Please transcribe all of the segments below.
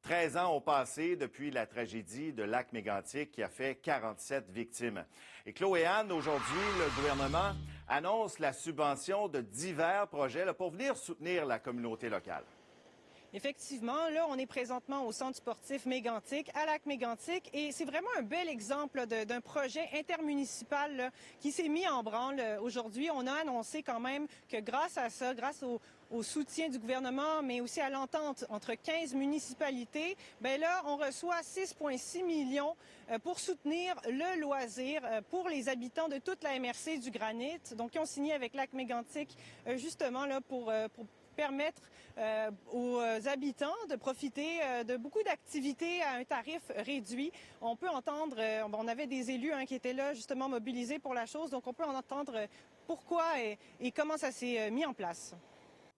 13 ans ont passé depuis la tragédie de Lac-Mégantic qui a fait 47 victimes. Et Chloé Anne, aujourd'hui, le gouvernement annonce la subvention de divers projets pour venir soutenir la communauté locale. Effectivement, là, on est présentement au centre sportif Mégantic, à Lac-Mégantic, et c'est vraiment un bel exemple d'un projet intermunicipal là, qui s'est mis en branle aujourd'hui. On a annoncé quand même que grâce à ça, grâce au soutien du gouvernement, mais aussi à l'entente entre 15 municipalités, bien là, on reçoit 6,6 millions pour soutenir le loisir pour les habitants de toute la MRC du Granit. Donc, ils ont signé avec Lac-Mégantic justement là pour permettre aux habitants de profiter de beaucoup d'activités à un tarif réduit. On peut entendre, on avait des élus qui étaient là justement mobilisés pour la chose, donc on peut en entendre pourquoi et comment ça s'est mis en place.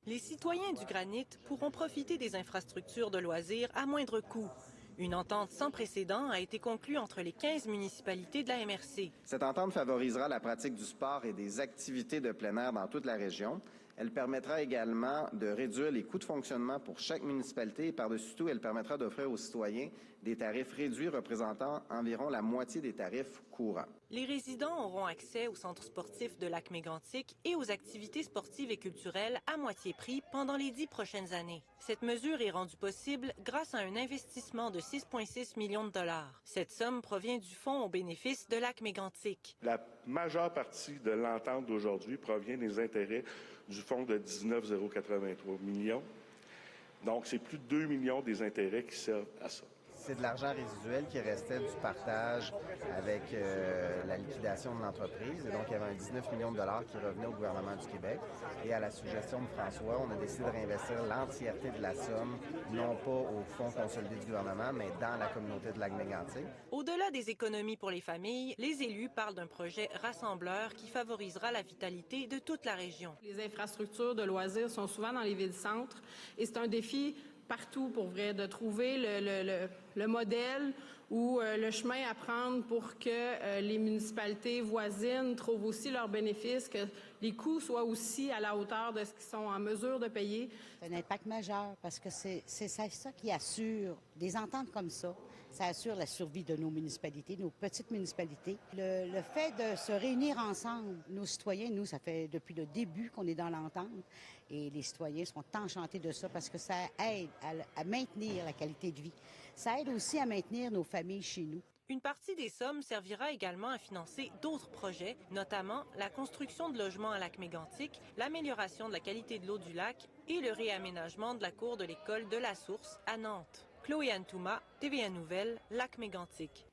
Les citoyens du Granit pourront profiter des infrastructures de loisirs à moindre coût. Une entente sans précédent a été conclue entre les 15 municipalités de la MRC. Cette entente favorisera la pratique du sport et des activités de plein air dans toute la région. Elle permettra également de réduire les coûts de fonctionnement pour chaque municipalité et par-dessus tout, elle permettra d'offrir aux citoyens des tarifs réduits représentant environ la moitié des tarifs courants. Les résidents auront accès au centre sportif de Lac-Mégantic et aux activités sportives et culturelles à moitié prix pendant les 10 prochaines années. Cette mesure est rendue possible grâce à un investissement de 6,6 millions de dollars. Cette somme provient du fonds au bénéfice de Lac-Mégantic. La majeure partie de l'entente d'aujourd'hui provient des intérêts du fonds de 19,083 millions. Donc, c'est plus de 2 millions des intérêts qui servent à ça. C'est de l'argent résiduel qui restait du partage avec la liquidation de l'entreprise. Et donc, il y avait un 19 millions de dollars qui revenait au gouvernement du Québec. Et à la suggestion de François, on a décidé de réinvestir l'entièreté de la somme, non pas au fonds consolidé du gouvernement, mais dans la communauté de Lac-Mégantic. Au-delà des économies pour les familles, les élus parlent d'un projet rassembleur qui favorisera la vitalité de toute la région. Les infrastructures de loisirs sont souvent dans les villes-centres et c'est un défi partout, pour vrai, de trouver le modèle ou le chemin à prendre pour que les municipalités voisines trouvent aussi leurs bénéfices, que les coûts soient aussi à la hauteur de ce qu'ils sont en mesure de payer. C'est un impact majeur parce que c'est ça qui assure des ententes comme ça. Ça assure la survie de nos municipalités, nos petites municipalités. Le fait de se réunir ensemble, nos citoyens, nous, ça fait depuis le début qu'on est dans l'entente et les citoyens sont enchantés de ça parce que ça aide à maintenir la qualité de vie. Ça aide aussi à maintenir nos familles chez nous. Une partie des sommes servira également à financer d'autres projets, notamment la construction de logements à Lac-Mégantic, l'amélioration de la qualité de l'eau du lac et le réaménagement de la cour de l'école de la Source à Nantes. Chloé Anne Touma, TVA Nouvelles, Lac-Mégantic.